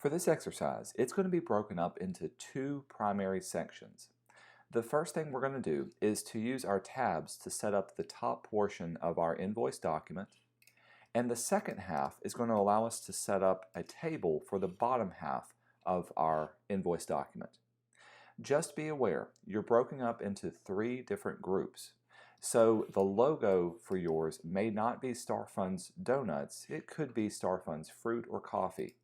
For this exercise, it's going to be broken up into two primary sections. The first thing we're going to do is to use our tabs to set up the top portion of our invoice document, and the second half is going to allow us to set up a table for the bottom half of our invoice document. Just be aware, you're broken up into three different groups. So the logo for yours may not be StarFunds Donuts, it could be StarFunds Fruit or Coffee.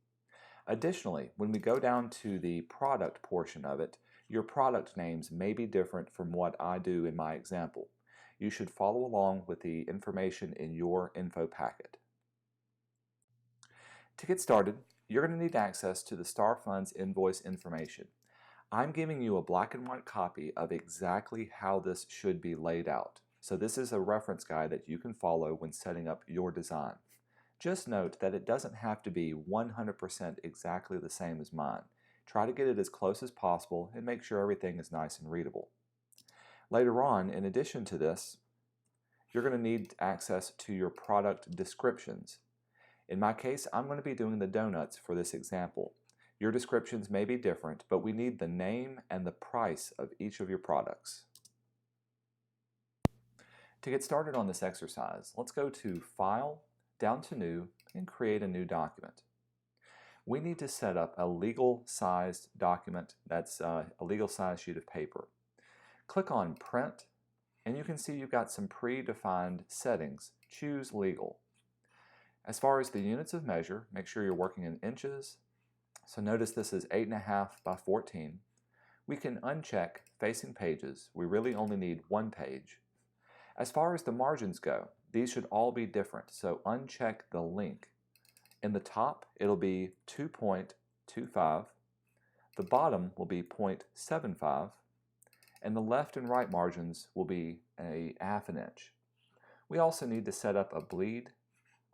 Additionally, when we go down to the product portion of it, your product names may be different from what I do in my example. You should follow along with the information in your info packet. To get started, you're going to need access to the StarFunds invoice information. I'm giving you a black and white copy of exactly how this should be laid out. So this is a reference guide that you can follow when setting up your design. Just note that it doesn't have to be 100% exactly the same as mine. Try to get it as close as possible and make sure everything is nice and readable. Later on, in addition to this, you're going to need access to your product descriptions. In my case, I'm going to be doing the donuts for this example. Your descriptions may be different, but we need the name and the price of each of your products. To get started on this exercise, let's go to File, down to New, and create a new document. We need to set up a legal-sized document, that's a legal-sized sheet of paper. Click on Print, and you can see you've got some predefined settings. Choose Legal. As far as the units of measure, make sure you're working in inches. So notice this is 8.5 by 14. We can uncheck Facing Pages. We really only need one page. As far as the margins go, these should all be different, so uncheck the link. In the top, it'll be 2.25, the bottom will be 0.75, and the left and right margins will be a ½ inch. We also need to set up a bleed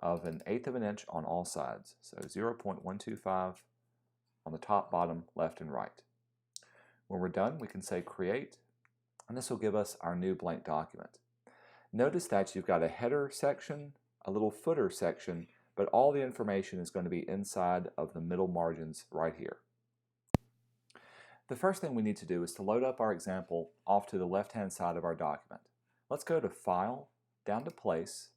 of 1/8 of an inch on all sides, so 0.125 on the top, bottom, left, and right. When we're done, we can say Create, and this will give us our new blank document. Notice that you've got a header section, a little footer section, but all the information is going to be inside of the middle margins right here. The first thing we need to do is to load up our example off to the left-hand side of our document. Let's go to File, down to Place,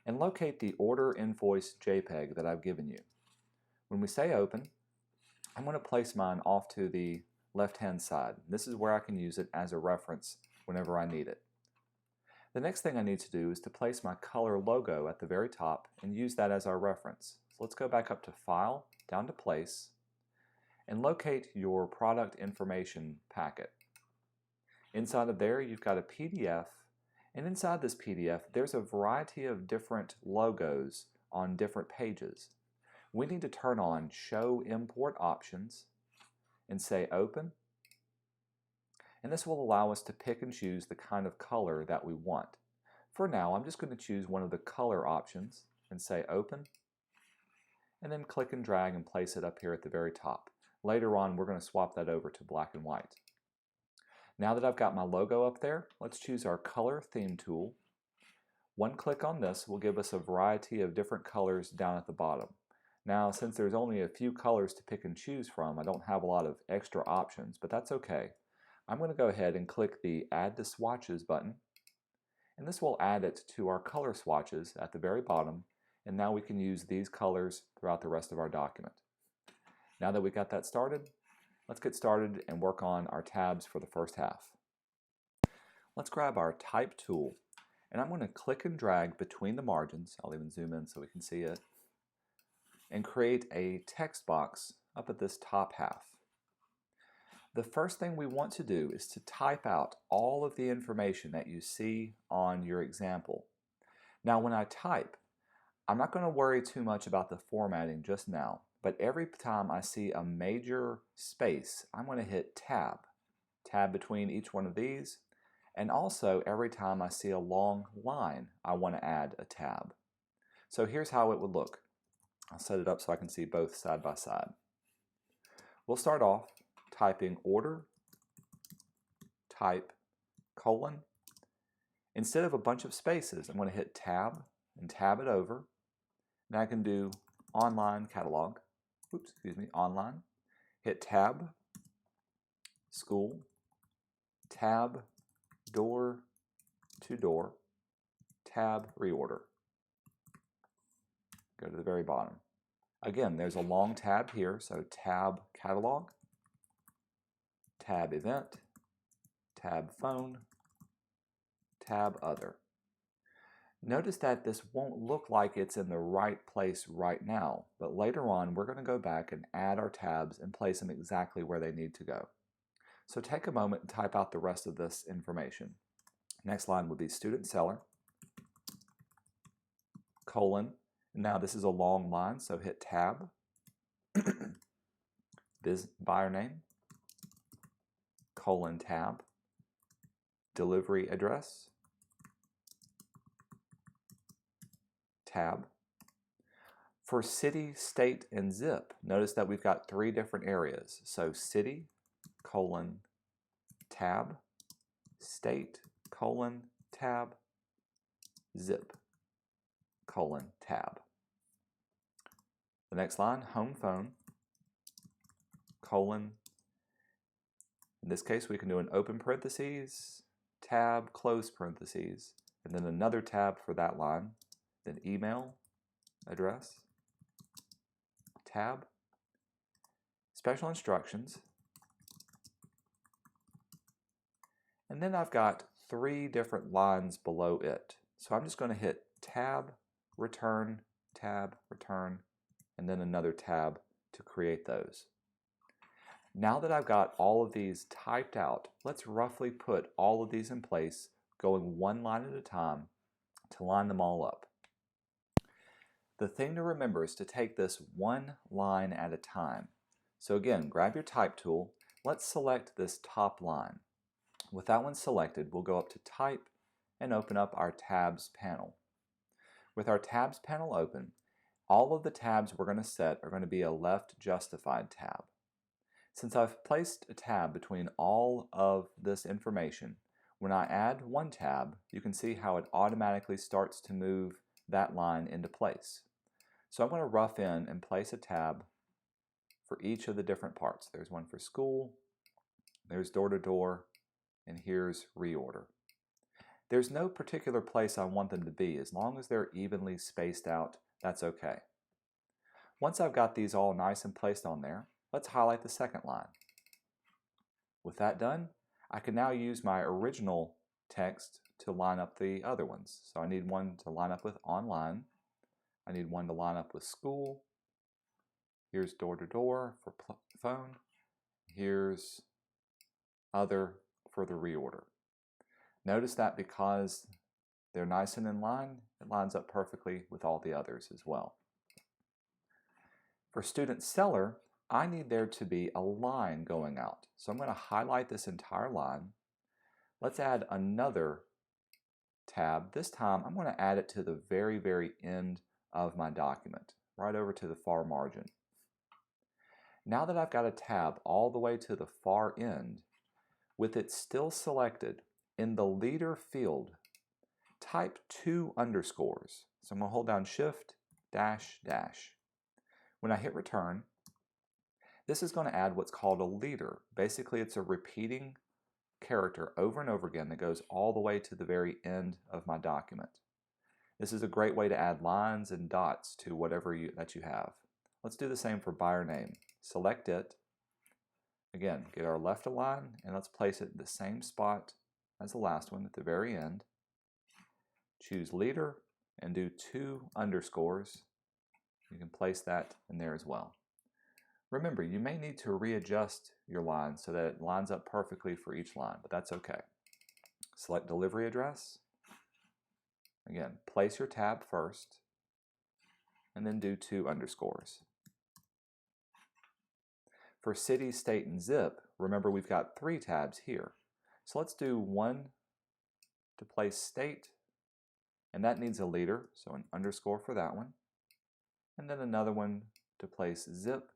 and locate the Order Invoice JPEG that I've given you. When we say Open, I'm going to place mine off to the left-hand side. This is where I can use it as a reference whenever I need it. The next thing I need to do is to place my color logo at the very top and use that as our reference. So let's go back up to File, down to Place, and locate your product information packet. Inside of there, you've got a PDF, and inside this PDF, there's a variety of different logos on different pages. We need to turn on Show Import Options and say Open. And this will allow us to pick and choose the kind of color that we want. For now, I'm just going to choose one of the color options and say Open, and then click and drag and place it up here at the very top. Later on, we're going to swap that over to black and white. Now that I've got my logo up there, let's choose our Color Theme tool. One click on this will give us a variety of different colors down at the bottom. Now, since there's only a few colors to pick and choose from, I don't have a lot of extra options, but that's okay. I'm going to go ahead and click the Add to Swatches button, and this will add it to our color swatches at the very bottom, and now we can use these colors throughout the rest of our document. Now that we got that started, let's get started and work on our tabs for the first half. Let's grab our Type tool, and I'm going to click and drag between the margins. I'll even zoom in so we can see it, and create a text box up at this top half. The first thing we want to do is to type out all of the information that you see on your example. Now when I type, I'm not going to worry too much about the formatting just now, but every time I see a major space, I'm going to hit Tab. Tab between each one of these, and also every time I see a long line, I want to add a tab. So here's how it would look. I'll set it up so I can see both side by side. We'll start off typing order, type, colon. Instead of a bunch of spaces, I'm going to hit Tab and tab it over. Now I can do online catalog. online, hit tab, school, tab, door to door, tab, reorder. Go to the very bottom. Again, there's a long tab here, so tab catalog, tab event, tab phone, tab other. Notice that this won't look like it's in the right place right now, but later on we're going to go back and add our tabs and place them exactly where they need to go. So take a moment and type out the rest of this information. Next line would be student seller, colon. Now this is a long line, so hit tab, buyer name, colon tab, delivery address, tab. For city, state, and zip, notice that we've got 3 different areas. So city, colon, tab, state, colon, tab, zip, colon, tab. The next line, home phone, colon. In this case, we can do an open parentheses, tab, close parentheses, and then another tab for that line, then email address, tab, special instructions, and then I've got 3 different lines below it. So I'm just going to hit tab, return, and then another tab to create those. Now that I've got all of these typed out, let's roughly put all of these in place, going one line at a time to line them all up. The thing to remember is to take this one line at a time. So again, grab your type tool. Let's select this top line. With that one selected, we'll go up to Type and open up our Tabs panel. With our Tabs panel open, all of the tabs we're going to set are going to be a left justified tab. Since I've placed a tab between all of this information, when I add one tab, you can see how it automatically starts to move that line into place. So I'm going to rough in and place a tab for each of the different parts. There's one for school, there's door to door, and here's reorder. There's no particular place I want them to be. As long as they're evenly spaced out, that's okay. Once I've got these all nice and placed on there, let's highlight the second line. With that done, I can now use my original text to line up the other ones. So I need one to line up with online. I need one to line up with school. Here's door to door for phone. Here's other for the reorder. Notice that because they're nice and in line, it lines up perfectly with all the others as well. For student seller, I need there to be a line going out. So I'm going to highlight this entire line. Let's add another tab. This time I'm going to add it to the very, very end of my document, right over to the far margin. Now that I've got a tab all the way to the far end, with it still selected, in the leader field, type 2 underscores. So I'm going to hold down Shift, dash, dash. When I hit return, this is going to add what's called a leader. Basically, it's a repeating character over and over again that goes all the way to the very end of my document. This is a great way to add lines and dots to whatever that you have. Let's do the same for buyer name. Select it. Again, get our left align and let's place it in the same spot as the last one at the very end. Choose leader and do 2 underscores. You can place that in there as well. Remember, you may need to readjust your line so that it lines up perfectly for each line, but that's okay. Select delivery address. Again, place your tab first, and then do 2 underscores. For city, state, and zip, remember we've got 3 tabs here. So let's do one to place state, and that needs a leader, so an underscore for that one. And then another one to place zip,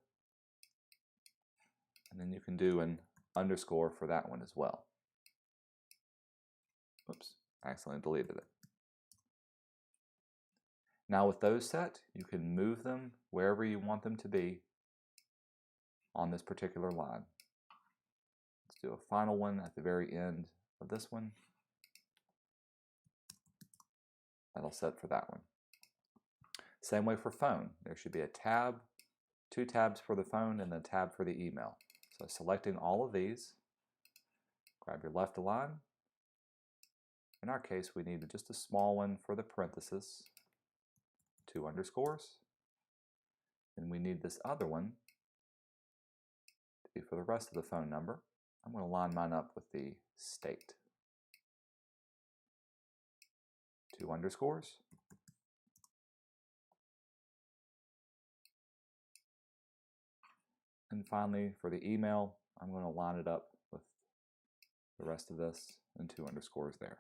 and then you can do an underscore for that one as well. Oops, I accidentally deleted it. Now with those set, you can move them wherever you want them to be on this particular line. Let's do a final one at the very end of this one. That'll set for that one. Same way for phone. There should be a tab, 2 tabs for the phone, and then a tab for the email. So selecting all of these, grab your left align. In our case, we need just a small one for the parentheses, 2 underscores. And we need this other one to be for the rest of the phone number. I'm going to line mine up with the state. 2 underscores. And finally, for the email, I'm going to line it up with the rest of this and 2 underscores there.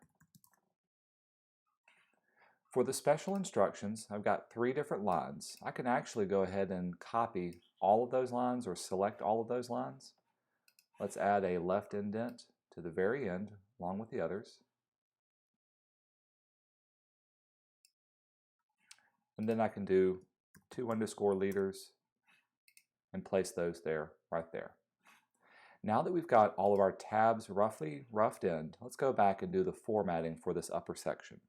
For the special instructions, I've got 3 different lines. I can actually go ahead and copy all of those lines or select all of those lines. Let's add a left indent to the very end along with the others. And then I can do 2 underscore leaders and place those there, right there. Now that we've got all of our tabs roughly roughed in, let's go back and do the formatting for this upper section.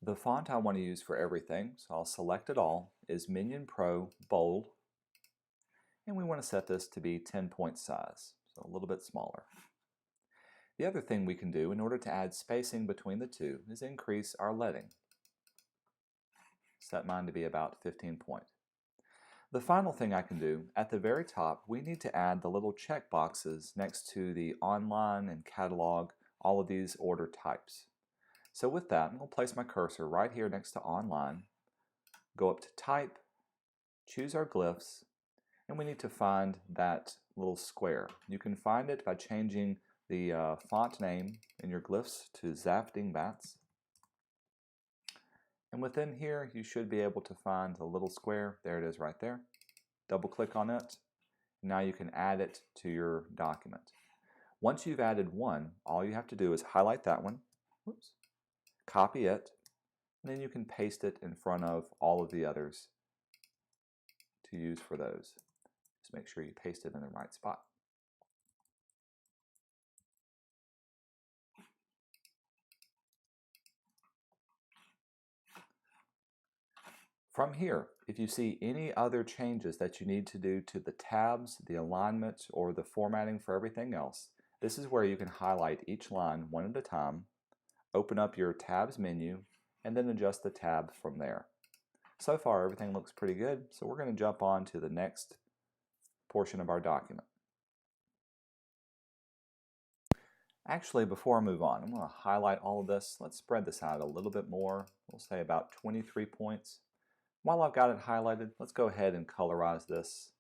The font I want to use for everything, so I'll select it all, is Minion Pro Bold. And we want to set this to be 10-point size, so a little bit smaller. The other thing we can do in order to add spacing between the two is increase our leading. Set mine to be about 15 point. The final thing I can do, at the very top, we need to add the little check boxes next to the online and catalog, all of these order types. So with that, I'm going to place my cursor right here next to online, go up to type, choose our glyphs, and we need to find that little square. You can find it by changing the font name in your glyphs to Zafdingbats. And within here, you should be able to find the little square. There it is right there. Double click on it. Now you can add it to your document. Once you've added one, all you have to do is highlight that one, whoops, copy it, and then you can paste it in front of all of the others to use for those. Just make sure you paste it in the right spot. From here, if you see any other changes that you need to do to the tabs, the alignment, or the formatting for everything else, this is where you can highlight each line one at a time, open up your tabs menu, and then adjust the tab from there. So far, everything looks pretty good, so we're going to jump on to the next portion of our document. Actually, before I move on, I'm going to highlight all of this. Let's spread this out a little bit more. We'll say about 23 points. While I've got it highlighted, let's go ahead and colorize this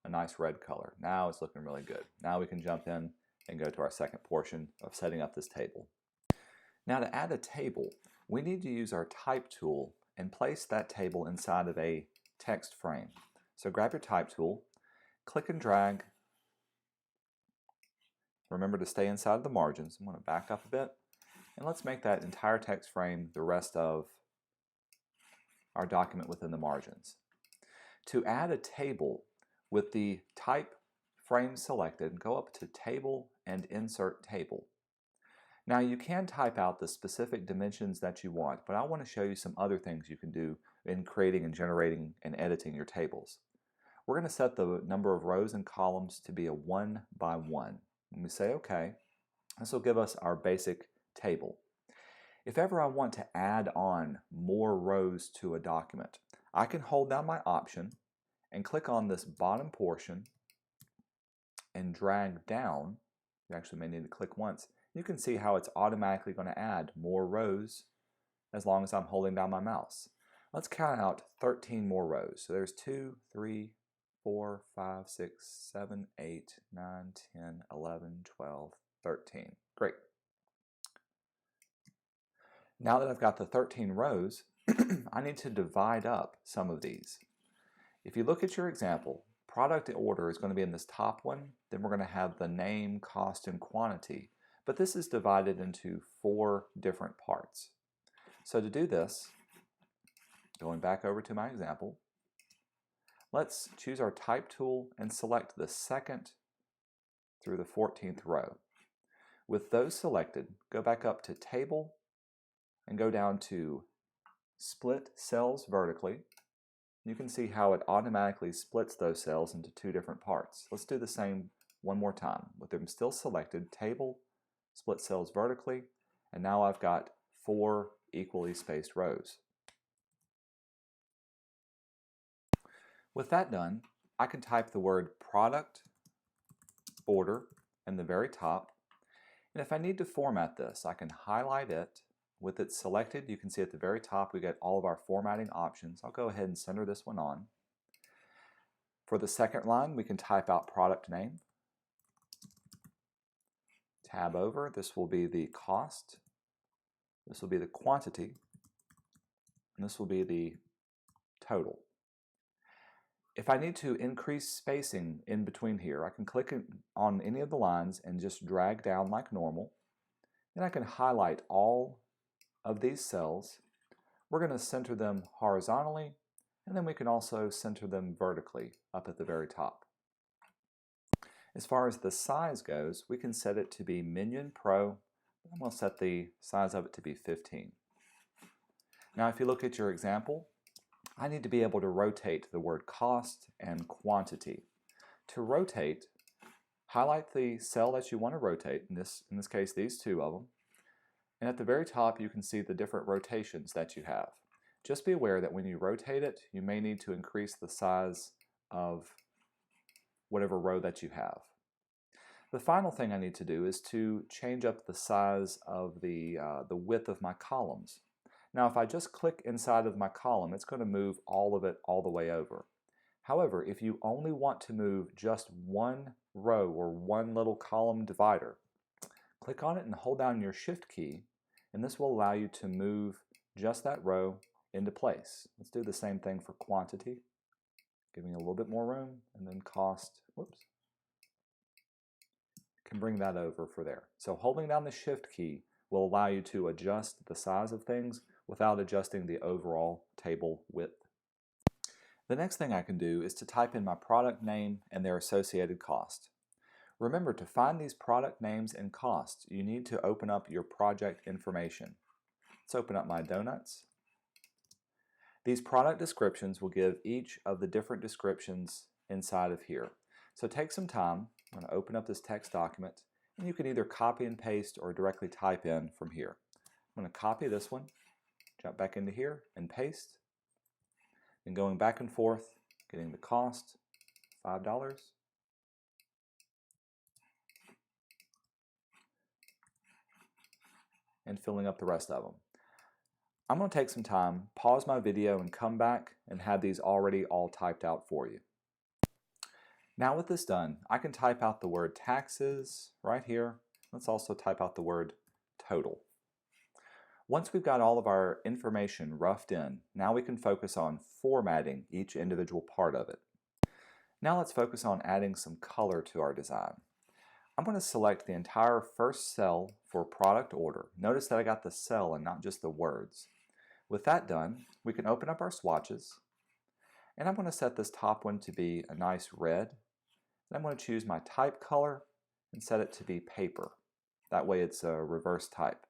a nice red color. Now it's looking really good. Now we can jump in and go to our second portion of setting up this table. Now to add a table, we need to use our type tool and place that table inside of a text frame. So grab your type tool, click and drag. Remember to stay inside of the margins. I'm going to back up a bit, and let's make that entire text frame the rest of our document within the margins. To add a table with the type frame selected, go up to Table and Insert Table. Now you can type out the specific dimensions that you want, but I want to show you some other things you can do in creating and generating and editing your tables. We're going to set the number of rows and columns to be a 1 by 1. When we say OK, this will give us our basic table. If ever I want to add on more rows to a document, I can hold down my Option and click on this bottom portion and drag down. You actually may need to click once. You can see how it's automatically going to add more rows as long as I'm holding down my mouse. Let's count out 13 more rows. So there's 2, 3, 4, 5, 6, 7, 8, 9, 10, 11, 12, 13. Great. Now that I've got the 13 rows, I need to divide up some of these. If you look at your example, product order is going to be in this top one. Then we're going to have the name, cost, and quantity. But this is divided into 4 different parts. So to do this, going back over to my example, Let's choose our type tool and select the 2nd through the 14th row. With those selected, go back up to Table and go down to Split Cells Vertically. You can see how it automatically splits those cells into 2 different parts. Let's do the same one more time. With them still selected, Table, Split Cells Vertically, and now I've got 4 equally spaced rows. With that done, I can type the word Product Order in the very top, and if I need to format this, I can highlight it. With it selected, you can see at the very top we get all of our formatting options. I'll go ahead and center this one on. For the second line, we can type out product name. Tab over, this will be the cost. This will be the quantity. And this will be the total. If I need to increase spacing in between here, I can click on any of the lines and just drag down like normal. Then I can highlight all of these cells. We're going to center them horizontally, and then we can also center them vertically up at the very top. As far as the size goes, we can set it to be Minion Pro, and we'll set the size of it to be 15. Now if you look at your example, I need to be able to rotate the word cost and quantity. To rotate, highlight the cell that you want to rotate, in this case these 2 of them, and at the very top you can see the different rotations that you have. Just be aware that when you rotate it, you may need to increase the size of whatever row that you have. The final thing I need to do is to change up the size of the width of my columns. Now if I just click inside of my column, it's going to move all of it all the way over. However, if you only want to move just one row or one little column divider, click on it and hold down your Shift key, and this will allow you to move just that row into place. Let's do the same thing for quantity, giving a little bit more room, and then cost, whoops, can bring that over for there. So holding down the Shift key will allow you to adjust the size of things without adjusting the overall table width. The next thing I can do is to type in my product name and their associated cost. Remember, to find these product names and costs, you need to open up your project information. Let's open up my donuts. These product descriptions will give each of the different descriptions inside of here. So take some time. I'm going to open up this text document, and you can either copy and paste or directly type in from here. I'm going to copy this one, jump back into here and paste, and going back and forth, getting the cost, $5, and filling up the rest of them. I'm going to take some time, pause my video, and come back and have these already all typed out for you. Now with this done, I can type out the word taxes right here. Let's also type out the word total. Once we've got all of our information roughed in, now we can focus on formatting each individual part of it. Now let's focus on adding some color to our design. I'm going to select the entire first cell for product order. Notice that I got the cell and not just the words. With that done, we can open up our swatches, and I'm going to set this top one to be a nice red. And I'm going to choose my type color and set it to be paper. That way it's a reverse type.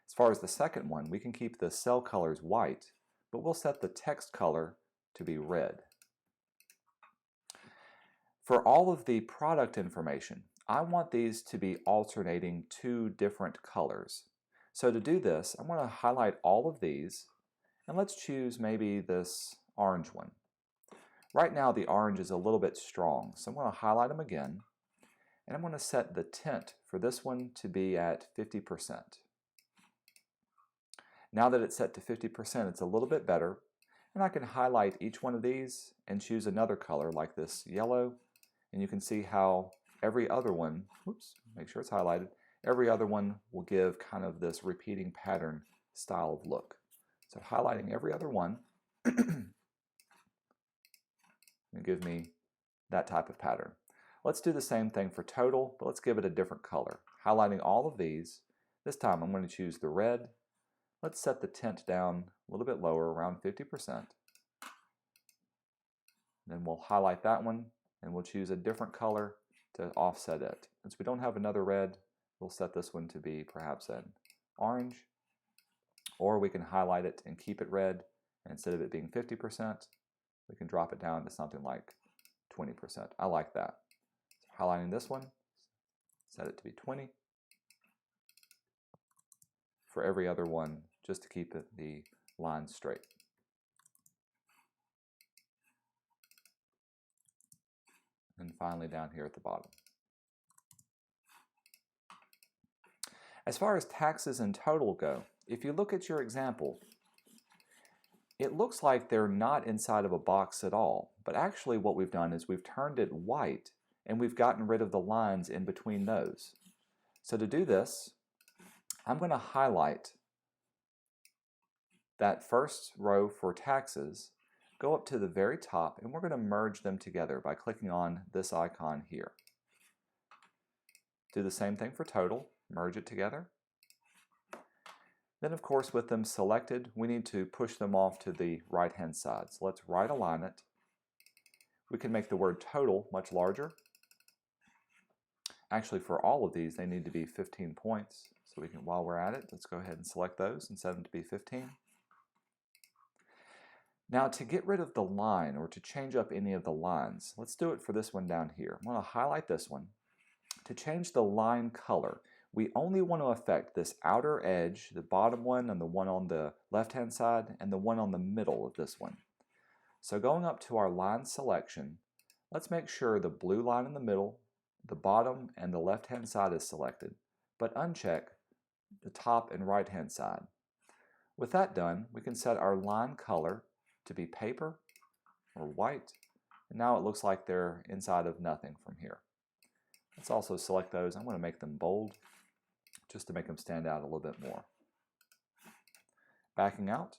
As far as the second one, we can keep the cell colors white, but we'll set the text color to be red. For all of the product information, I want these to be alternating 2 different colors. So to do this, I'm going to highlight all of these, and let's choose maybe this orange one. Right now the orange is a little bit strong, so I'm going to highlight them again, and I'm going to set the tint for this one to be at 50%. Now that it's set to 50%, it's a little bit better, and I can highlight each one of these and choose another color like this yellow, and you can see how every other one, whoops, make sure it's highlighted, every other one will give kind of this repeating pattern style of look. So highlighting every other one and give me that type of pattern. Let's do the same thing for total, but let's give it a different color. Highlighting all of these, this time I'm going to choose the red. Let's set the tint down a little bit lower, around 50%. Then we'll highlight that one and we'll choose a different color to offset it. Since we don't have another red, we'll set this one to be perhaps an orange, or we can highlight it and keep it red, and instead of it being 50%, we can drop it down to something like 20%. I like that. So highlighting this one, set it to be 20. For every other one, just to keep the line straight. And finally down here at the bottom. As far as taxes and total go, if you look at your example, it looks like they're not inside of a box at all, but actually what we've done is we've turned it white and we've gotten rid of the lines in between those. So to do this, I'm going to highlight that first row for taxes, go up to the very top, and we're going to merge them together by clicking on this icon here. Do the same thing for total, merge it together. Then of course with them selected, we need to push them off to the right hand side. So let's right align it. We can make the word total much larger. Actually for all of these they need to be 15 points. So we can, while we're at it, let's go ahead and select those and set them to be 15. Now to get rid of the line or to change up any of the lines, let's do it for this one down here. I'm going to highlight this one. To change the line color, we only want to affect this outer edge, the bottom one and the one on the left hand side and the one on the middle of this one. So going up to our line selection, let's make sure the blue line in the middle, the bottom and the left hand side is selected, but uncheck the top and right hand side. With that done, we can set our line color to be paper or white, and now it looks like they're inside of nothing from here. Let's also select those. I'm going to make them bold just to make them stand out a little bit more. Backing out.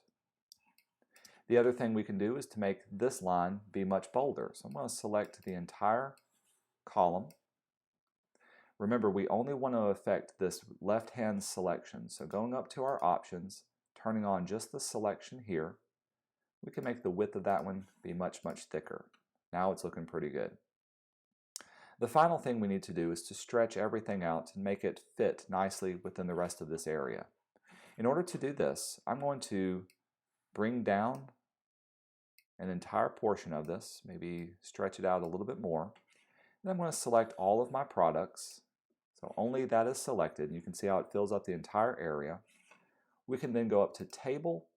The other thing we can do is to make this line be much bolder. So I'm going to select the entire column. Remember, we only want to affect this left-hand selection. So going up to our options, turning on just the selection here, we can make the width of that one be much, much thicker. Now it's looking pretty good. The final thing we need to do is to stretch everything out and make it fit nicely within the rest of this area. In order to do this, I'm going to bring down an entire portion of this, maybe stretch it out a little bit more. Then I'm going to select all of my products. So only that is selected. You can see how it fills up the entire area. We can then go up to Table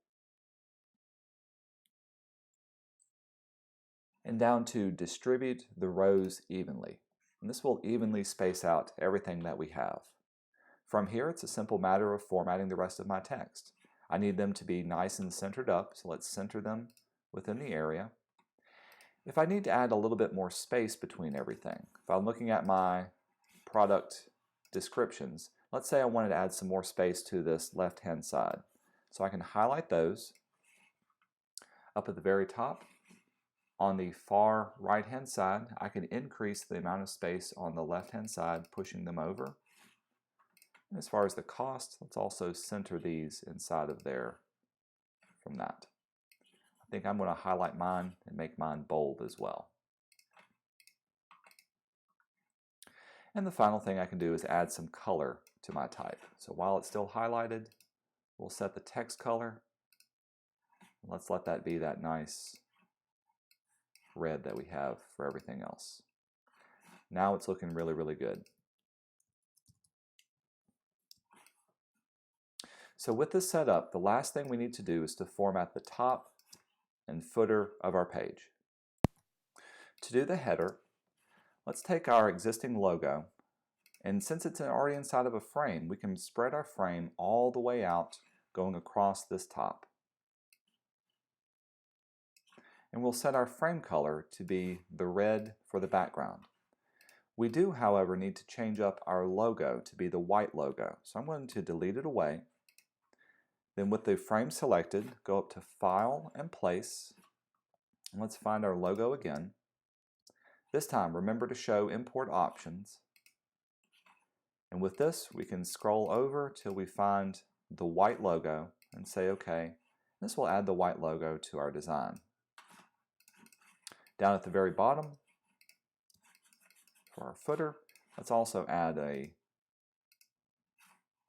and down to Distribute the rows evenly. And this will evenly space out everything that we have. From here, it's a simple matter of formatting the rest of my text. I need them to be nice and centered up, so let's center them within the area. If I need to add a little bit more space between everything, if I'm looking at my product descriptions, let's say I wanted to add some more space to this left-hand side. So I can highlight those. Up at the very top, on the far right-hand side, I can increase the amount of space on the left-hand side, pushing them over. And as far as the cost, let's also center these inside of there from that. I think I'm going to highlight mine and make mine bold as well. And the final thing I can do is add some color to my type. So while it's still highlighted, we'll set the text color. Let's let that be that nice red that we have for everything else. Now it's looking really, really good. So with this set up, the last thing we need to do is to format the top and footer of our page. To do the header, let's take our existing logo, and since it's already inside of a frame, we can spread our frame all the way out, going across this top. And we'll set our frame color to be the red for the background. We do, however, need to change up our logo to be the white logo. So I'm going to delete it away. Then with the frame selected, go up to File and Place. And let's find our logo again. This time, remember to show Import Options. And with this, we can scroll over till we find the white logo and say OK. This will add the white logo to our design. Down at the very bottom, for our footer, let's also add a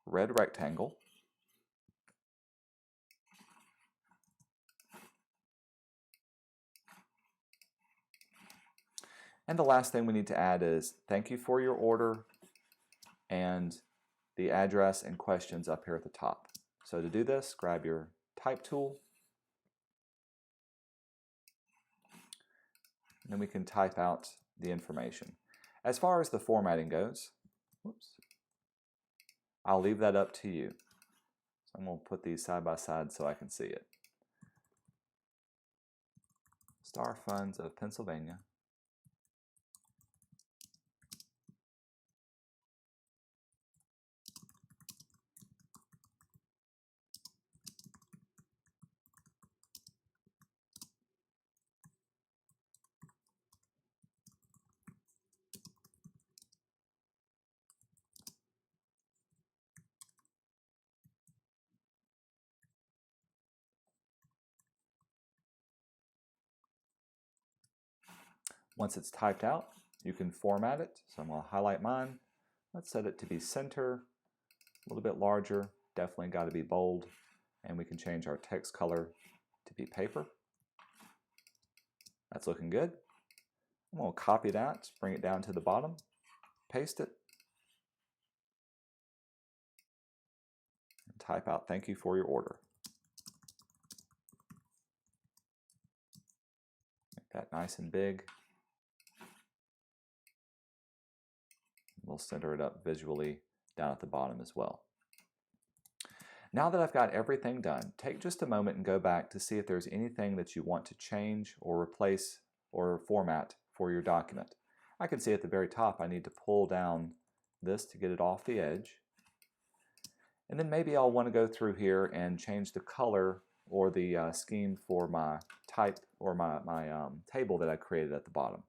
red rectangle. And the last thing we need to add is thank you for your order and the address and questions up here at the top. So to do this, grab your type tool, and then we can type out the information. As far as the formatting goes, I'll leave that up to you. So I'm going to put these side by side so I can see it. StarFunds of Pennsylvania. Once it's typed out, you can format it. So I'm going to highlight mine. Let's set it to be center, a little bit larger, definitely got to be bold, and we can change our text color to be paper. That's looking good. I'm going to copy that, bring it down to the bottom, paste it, and type out thank you for your order. Make that nice and big. We'll center it up visually down at the bottom as well. Now that I've got everything done, take just a moment and go back to see if there's anything that you want to change or replace or format for your document. I can see at the very top I need to pull down this to get it off the edge. And then maybe I'll want to go through here and change the color or the scheme for my type or my table that I created at the bottom.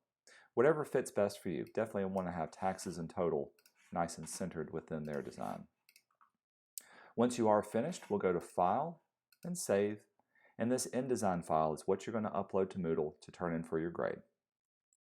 Whatever fits best for you. Definitely want to have taxes and total nice and centered within their design. Once you are finished, we'll go to File and Save. And this InDesign file is what you're going to upload to Moodle to turn in for your grade.